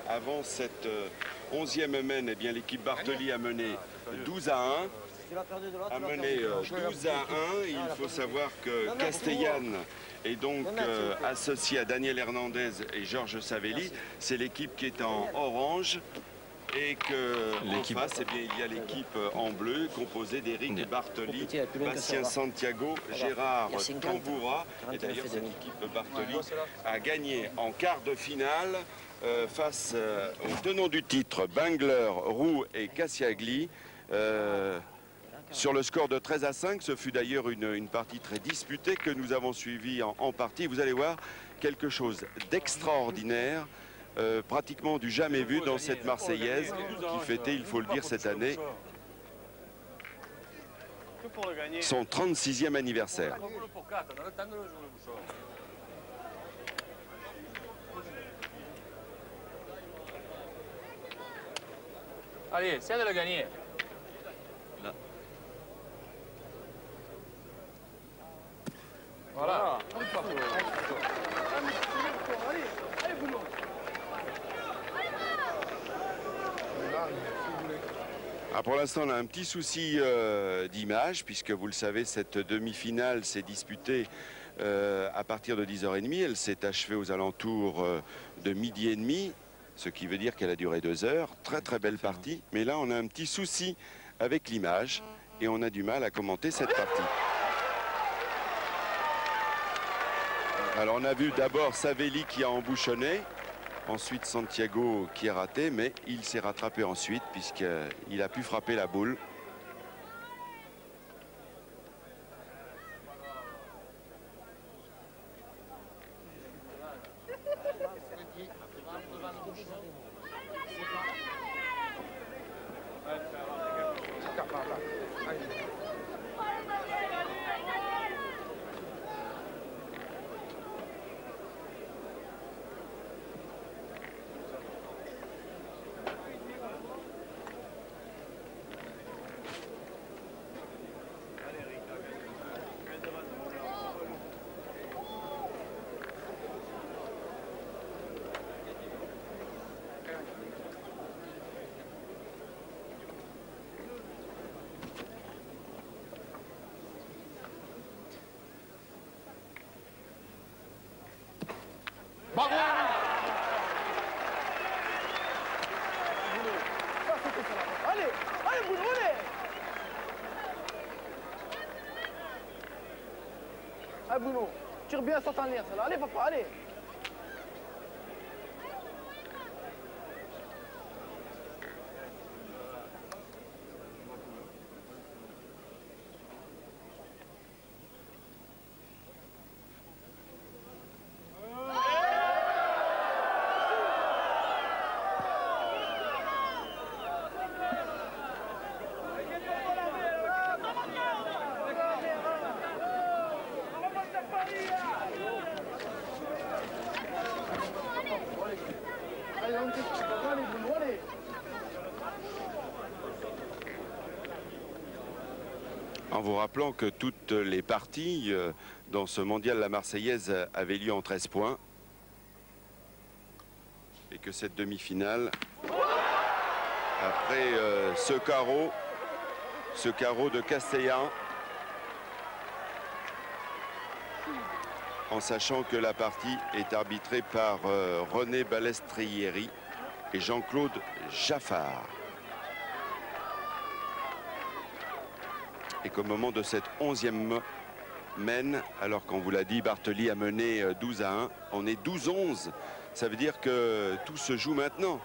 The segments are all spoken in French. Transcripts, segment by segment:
avant cette 11e mène, eh bien l'équipe Bartoli a mené 12 à 1. A mené 12 à 1. Il faut savoir que Castellane est donc associé à Daniel Hernandez et Georges Savelli. C'est l'équipe qui est en orange. Et qu'en face, eh bien, il y a l'équipe en bleu composée d'Éric Bartoli, Bastien Santiago, Gérard Tamboura. Et d'ailleurs, cette équipe Bartoli a gagné en quart de finale face aux tenants du titre, Bangler, Roux et Cassiagli. Sur le score de 13 à 5, ce fut d'ailleurs une partie très disputée que nous avons suivie en partie. Vous allez voir quelque chose d'extraordinaire. Pratiquement du jamais vu dans cette Marseillaise qui fêtait, il faut le dire, cette année son 36e anniversaire. Allez, c'est de le gagner. Voilà. Ah, pour l'instant, on a un petit souci d'image, puisque vous le savez, cette demi-finale s'est disputée à partir de 10h30. Elle s'est achevée aux alentours de 12h30, ce qui veut dire qu'elle a duré 2 heures. Très très belle partie, mais là on a un petit souci avec l'image et on a du mal à commenter cette partie. Alors on a vu d'abord Savelli qui a embouchonné. Ensuite, Santiago qui a raté, mais il s'est rattrapé ensuite puisqu'il a pu frapper la boule. Allez Bruno, tire bien sur ta ligne, ça là. Allez papa, allez. En vous rappelant que toutes les parties dans ce mondial la Marseillaise avaient lieu en 13 points et que cette demi-finale, après ce carreau de Castellane, en sachant que la partie est arbitrée par René Balestrieri et Jean-Claude Jaffard. Et qu'au moment de cette 11e mène, alors qu'on vous l'a dit, Bartoli a mené 12 à 1, on est 12-11. Ça veut dire que tout se joue maintenant.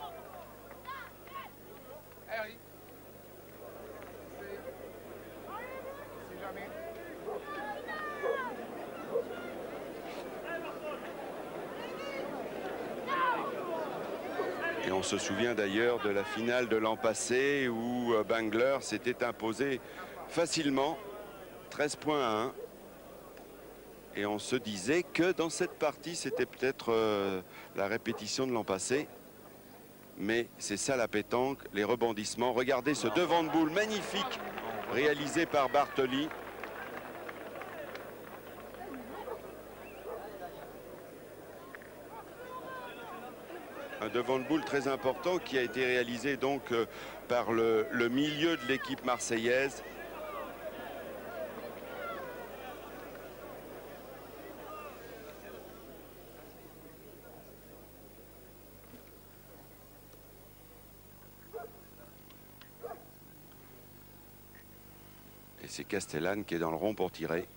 Et on se souvient d'ailleurs de la finale de l'an passé où Bangler s'était imposé facilement, 13 points à 1. Et on se disait que dans cette partie, c'était peut-être la répétition de l'an passé. Mais c'est ça la pétanque, les rebondissements. Regardez ce devant de boule magnifique réalisé par Bartoli. Un devant de boule très important qui a été réalisé donc par le milieu de l'équipe marseillaise. Et c'est Castellane qui est dans le rond pour tirer.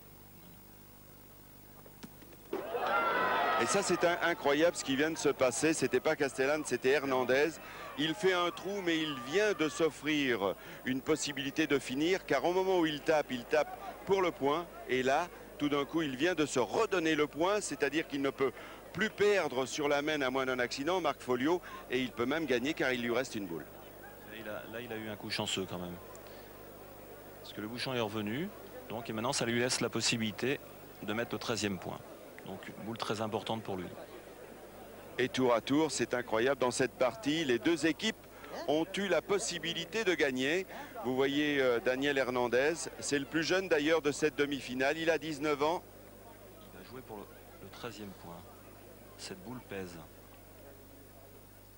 Et ça, c'est incroyable ce qui vient de se passer. C'était pas Castellane, c'était Hernandez. Il fait un trou, mais il vient de s'offrir une possibilité de finir, car au moment où il tape pour le point. Et là, tout d'un coup, il vient de se redonner le point, c'est-à-dire qu'il ne peut plus perdre sur la main à moins d'un accident, Marc Folliot, et il peut même gagner car il lui reste une boule. Là, il a eu un coup chanceux quand même. Parce que le bouchon est revenu, donc et maintenant ça lui laisse la possibilité de mettre le 13e point. Donc une boule très importante pour lui. Et tour à tour, c'est incroyable. Dans cette partie, les deux équipes ont eu la possibilité de gagner. Vous voyez Daniel Hernandez, c'est le plus jeune d'ailleurs de cette demi-finale. Il a 19 ans. Il va jouer pour le 13e point. Cette boule pèse.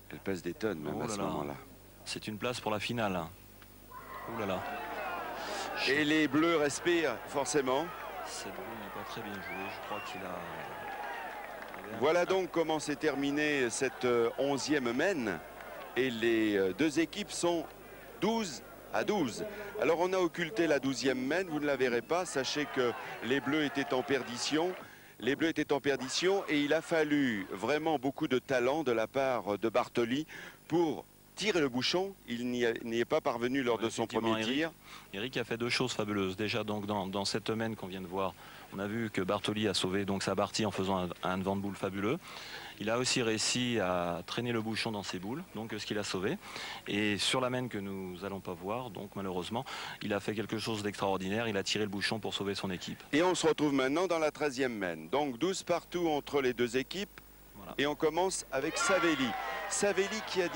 Elle pèse des tonnes même à ce moment-là. C'est une place pour la finale. Ouh là là. Et les Bleus respirent forcément. Cette boule n'est pas très bien jouée. Je crois qu'il a... Voilà donc comment s'est terminée cette 11e mène. Et les deux équipes sont 12 à 12. Alors on a occulté la 12e mène, vous ne la verrez pas. Sachez que les Bleus étaient en perdition. Les Bleus étaient en perdition et il a fallu vraiment beaucoup de talent de la part de Bartoli pour tirer le bouchon. Il n'y est pas parvenu lors de son premier tir. Eric a fait deux choses fabuleuses. Déjà donc dans cette mène qu'on vient de voir, on a vu que Bartoli a sauvé donc sa partie en faisant un devant de boule fabuleux. Il a aussi réussi à traîner le bouchon dans ses boules, donc ce qu'il a sauvé. Et sur la mène que nous n'allons pas voir, donc malheureusement, il a fait quelque chose d'extraordinaire. Il a tiré le bouchon pour sauver son équipe. Et on se retrouve maintenant dans la 13e mène. Donc 12 partout entre les deux équipes. Voilà. Et on commence avec Savelli. Savelli qui a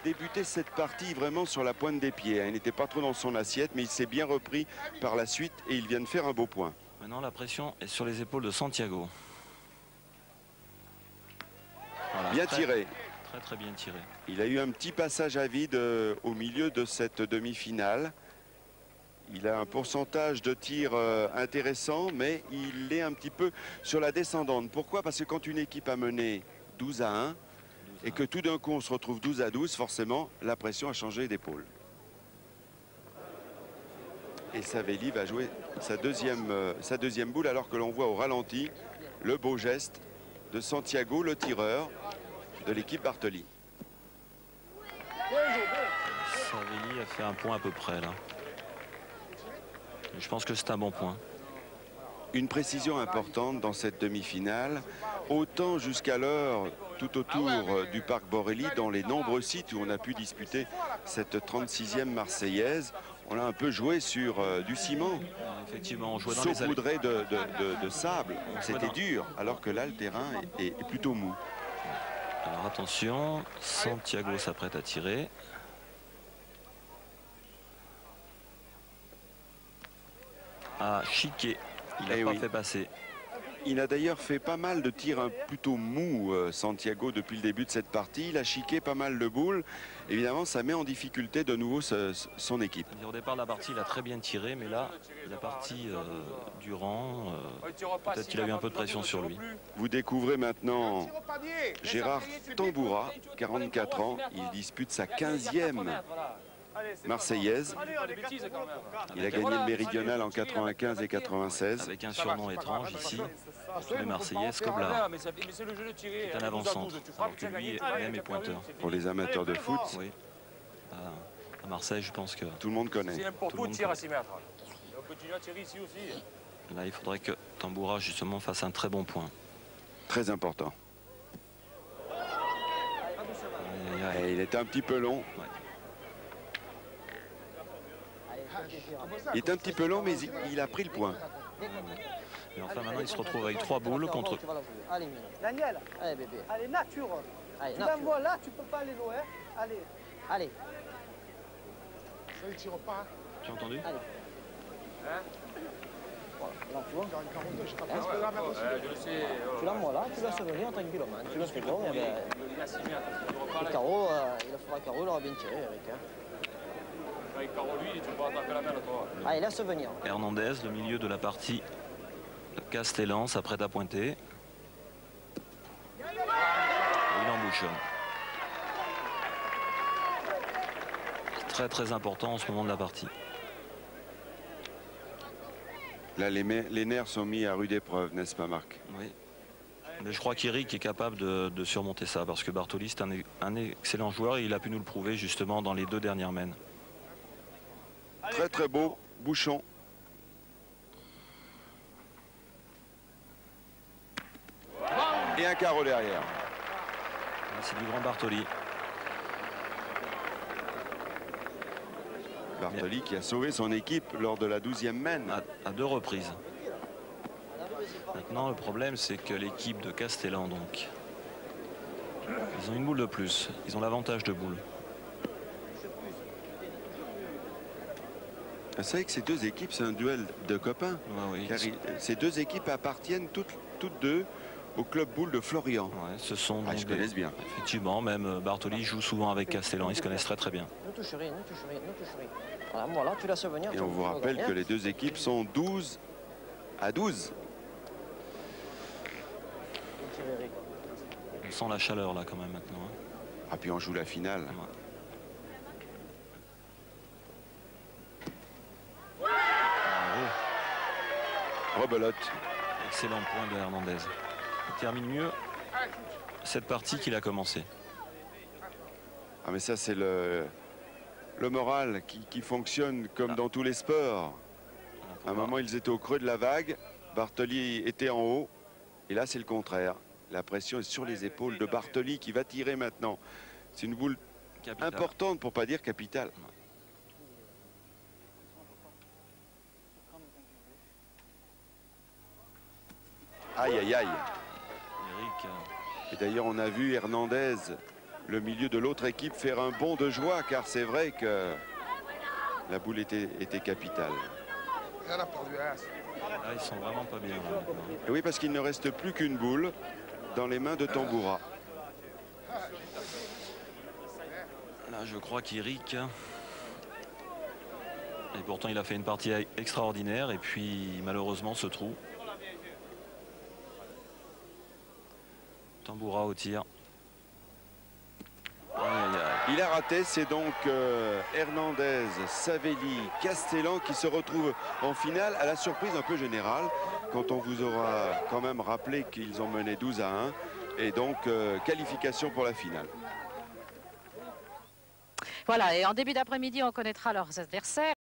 débuté cette partie vraiment sur la pointe des pieds. Il n'était pas trop dans son assiette, mais il s'est bien repris par la suite et il vient de faire un beau point. Maintenant, la pression est sur les épaules de Santiago. Voilà, bien tiré. Très très bien tiré. Il a eu un petit passage à vide au milieu de cette demi-finale. Il a un pourcentage de tir intéressant, mais il est un petit peu sur la descendante. Pourquoi? Parce que quand une équipe a mené 12 à 1 et que tout d'un coup on se retrouve 12 à 12, forcément la pression a changé d'épaule. Et Savelli va jouer sa deuxième boule, alors que l'on voit au ralenti le beau geste de Santiago, le tireur de l'équipe Bartoli. Savelli a fait un point à peu près là. Je pense que c'est un bon point. Une précision importante dans cette demi-finale. Autant jusqu'alors, tout autour du parc Borelli, dans les nombreux sites où on a pu disputer cette 36e Marseillaise, on a un peu joué sur du ciment. Effectivement, on jouait saupoudré de sable. C'était dur, alors que là, le terrain est plutôt mou. Alors attention, Santiago s'apprête à tirer. Ah, Chiquet, il n'a pas fait passer. Il a d'ailleurs fait pas mal de tirs plutôt mous, Santiago, depuis le début de cette partie. Il a chiqué pas mal de boules. Évidemment, ça met en difficulté de nouveau son équipe. Au départ de la partie, il a très bien tiré, mais là, la partie durant, peut-être qu'il a eu un peu de pression sur lui. Vous découvrez maintenant Gérard Tamboura, 44 ans. Il dispute sa 15e Marseillaise. Il a gagné le méridional en 95 et 96. Avec un surnom étrange ici, les Marseillais, Scoblar. C'est un avant-centre, alors que lui même est pointeur. Pour les amateurs de foot, oui. À Marseille, je pense que tout le monde connaît. C'est n'importe où de tirer à 6 mètres. On continue à tirer ici aussi. Là, il faudrait que Tamboura, justement, fasse un très bon point. Très important. Et il était un petit peu long. Ouais. Il est un petit peu long, mais il a pris le point. Et enfin, maintenant, il se retrouve avec 3 boules contre... Daniel, allez bébé. Allez, nature. Tu l'envoies là, tu peux pas aller loin. Allez. Allez. Tu as entendu? Allez. Voilà, tu vois. Je le sais. Tu l'envoies là, tu laisses venir tranquillement. Tu laisses venir. le carreau, il fera carreau, il aura bien tiré, Eric. Avec carreau, lui, tu peux attaquer la belle, toi. Ah, il laisse venir. Hernandez, le milieu de la partie. Castellan s'apprête à pointer. Il embouchonne. Très très important en ce moment de la partie. Là, les nerfs sont mis à rude épreuve, n'est-ce pas, Marc? Oui. Mais je crois qu'Eric est capable de surmonter ça, parce que Bartoli, c'est un excellent joueur et il a pu nous le prouver justement dans les 2 dernières mènes. Très très beau, bouchon. Et un carreau derrière. C'est du grand Bartoli. Bartoli qui a sauvé son équipe lors de la 12e mène. À 2 reprises. Maintenant, le problème, c'est que l'équipe de Castellan, donc, ils ont une boule de plus. Ils ont l'avantage de boule. Vous savez que ces 2 équipes, c'est un duel de copains. Ouais, oui. Car ces 2 équipes appartiennent toutes 2 au club boule de Florian. Ouais, ce sont Ils se connaissent bien. Effectivement, même Bartoli joue souvent avec Castellan. Ils se connaissent très très bien. Ne touche rien, ne touche rien, ne touche rien. Voilà, tu laisses venir. Et on vous rappelle que les 2 équipes sont 12 à 12. On sent la chaleur là quand même maintenant. Hein. Ah, puis on joue la finale. Ouais. Rebelote. Excellent point de Hernandez. Il termine mieux cette partie qu'il a commencé. Ah, mais ça, c'est le moral qui fonctionne comme dans tous les sports. À un moment, ils étaient au creux de la vague. Bartoli était en haut. Et là, c'est le contraire. La pression est sur les épaules de Bartoli qui va tirer maintenant. C'est une boule importante, pour ne pas dire capitale. Aïe, aïe, aïe. Eric. Et d'ailleurs, on a vu Hernandez, le milieu de l'autre équipe, faire un bond de joie, car c'est vrai que la boule était capitale. Là, ils sont vraiment pas bien. Là, et oui, parce qu'il ne reste plus qu'une boule dans les mains de Tamboura. Là, je crois qu'Eric... Et pourtant, il a fait une partie extraordinaire. Et puis, malheureusement, ce trou. Tamboura au tir. Il a raté, c'est donc Hernandez, Savelli, Castellan qui se retrouvent en finale à la surprise un peu générale quand on vous aura quand même rappelé qu'ils ont mené 12 à 1 et donc qualification pour la finale. Voilà, et en début d'après-midi, on connaîtra leurs adversaires.